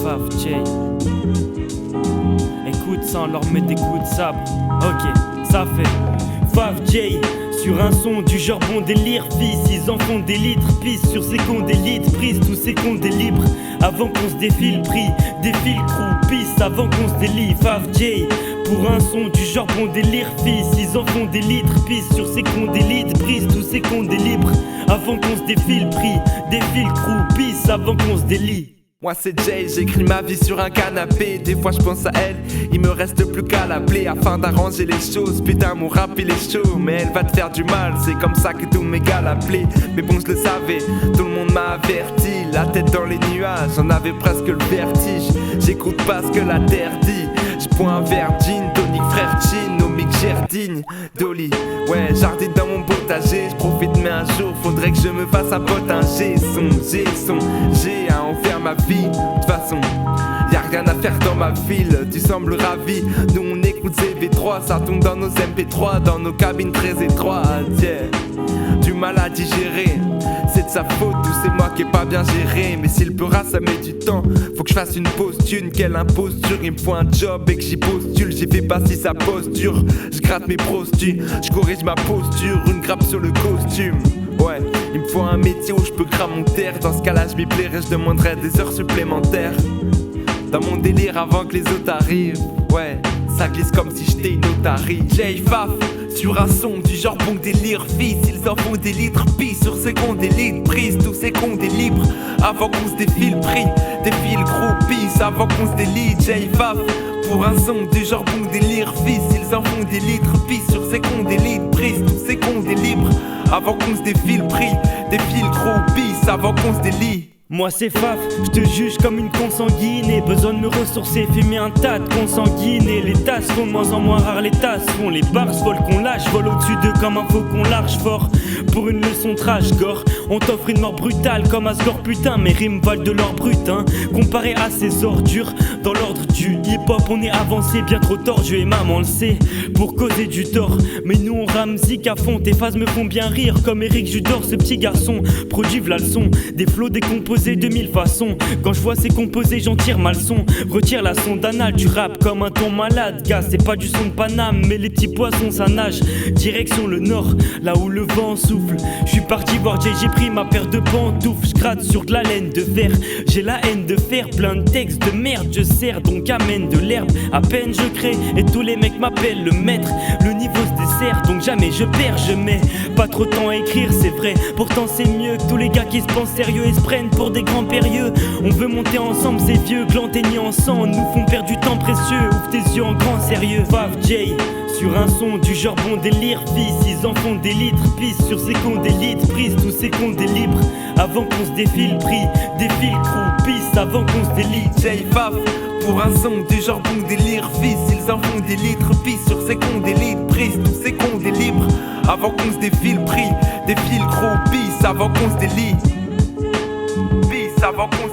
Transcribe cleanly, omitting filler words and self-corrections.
Faf J. Écoute ça, on leur met des coups de sabre. Ok, ça fait Faf J. Sur un son du genre bon délire, fils, ils en font des litres, pisse sur ces cons d'élite, prise tous ces cons des libres, avant qu'on se défile, pris, défile, crew, pisse, avant qu'on se délie, Faf J. Pour un son du genre bon délire, fils, ils en font des litres, pisse sur ces cons d'élite, prise tous ces cons des libres, avant qu'on se défile, pris, défile, crew, pisse, avant qu'on se délie. Moi c'est Jay, j'écris ma vie sur un canapé. Des fois je pense à elle, il me reste plus qu'à l'appeler afin d'arranger les choses. Putain mon rap il est chaud, mais elle va te faire du mal. C'est comme ça que tous mes gars l'appelaient. Mais bon je le savais, tout le monde m'a averti. La tête dans les nuages, j'en avais presque le vertige. J'écoute pas ce que la terre dit. J'bois un verre gin, tonic frère Chin, Omic Gerdigne, Dolly. Ouais jardine dans mon potager, j'profite mais un jour faudrait que je me fasse un pote. Un j'ai à en faire ma vie. De toute façon, y'a rien à faire dans ma ville. Tu sembles ravi, nous on écoute CV3. Ça tombe dans nos MP3, dans nos cabines très étroites. Yeah. Du mal à digérer, c'est de sa faute ou c'est moi qui ai pas bien géré. Mais s'il pleura ça met du temps, faut que je fasse une pause d'une. Quelle imposture, il me faut un job et que j'y postule. J'y fais pas si ça posture, je gratte mes prostitues, je corrige ma posture, une grappe sur le costume. Ouais, il me faut un métier où je peux cramer mon terre. Dans ce cas-là je m'y plairais, je demanderais des heures supplémentaires. Dans mon délire avant que les autres arrivent. Ouais, ça glisse comme si j'étais une otarie. J Faf sur un son du genre bon délire, fils, ils en font des litres, pis sur ces cons des litres, prise tous ces cons des libres, avant qu'on se défile, pris, défile gros pisse, avant qu'on se délie, J Faf pour un son du genre bon délire, fils, ils en font des litres, pis sur ces cons des litres, prise tous ces cons des libres, avant qu'on se défile, pris, défile gros pisse, avant qu'on se délie. Moi c'est Faf, je te juge comme une consanguinée. Besoin de me ressourcer, fumer un tas de consanguinés. Les tasses sont de moins en moins rares, les tasses font les bars volent qu'on lâche, vol au-dessus d'eux comme un faucon large fort. Pour une leçon trash gore, on t'offre une mort brutale comme Asgore putain. Mes rimes valent de l'or brut hein, comparé à ces ordures. Dans l'ordre du hip-hop on est avancé, bien trop tordu et maman le sait, pour causer du tort. Mais nous on rame zik à fond, tes phases me font bien rire. Comme Eric Judor, ce petit garçon, produit v'là le son, des flots décomposés de mille façons. Quand je vois ces composés j'en tire ma leçon. Retire la sonde anale, tu rap comme un ton malade. Gars c'est pas du son de Paname, mais les petits poissons ça nage. Direction le nord, là où le vent souffle. Je suis parti voir Jay, j'ai pris ma paire de pantoufles. Je gratte sur de la laine de verre, j'ai la haine de faire plein de textes de merde. Je sers donc amène de l'herbe, à peine je crée et tous les mecs m'appellent le maître. Le niveau se dessert donc jamais je perds. Je mets pas trop de temps à écrire c'est vrai, pourtant c'est mieux que tous les gars qui se pensent sérieux et se prennent pour des grands périlleux. On veut monter ensemble, ces vieux glands teignés en sang nous font perdre du temps précieux. Ouvre tes yeux en grand sérieux. Faf J sur un son du genre bon délire, fils, ils en font des litres, pisse sur ces cons d'élite, prise tous ces cons des libres, avant qu'on se défile, pris, défile, crew, pisse, avant qu'on se délie. J Faf pour un son du genre bon délire, fils, ils en font des litres, pisse sur ces cons d'élite, prise tous ces cons des libres, avant qu'on se défile, pris, défile, gros pisse, avant qu'on se délie. Avant qu'on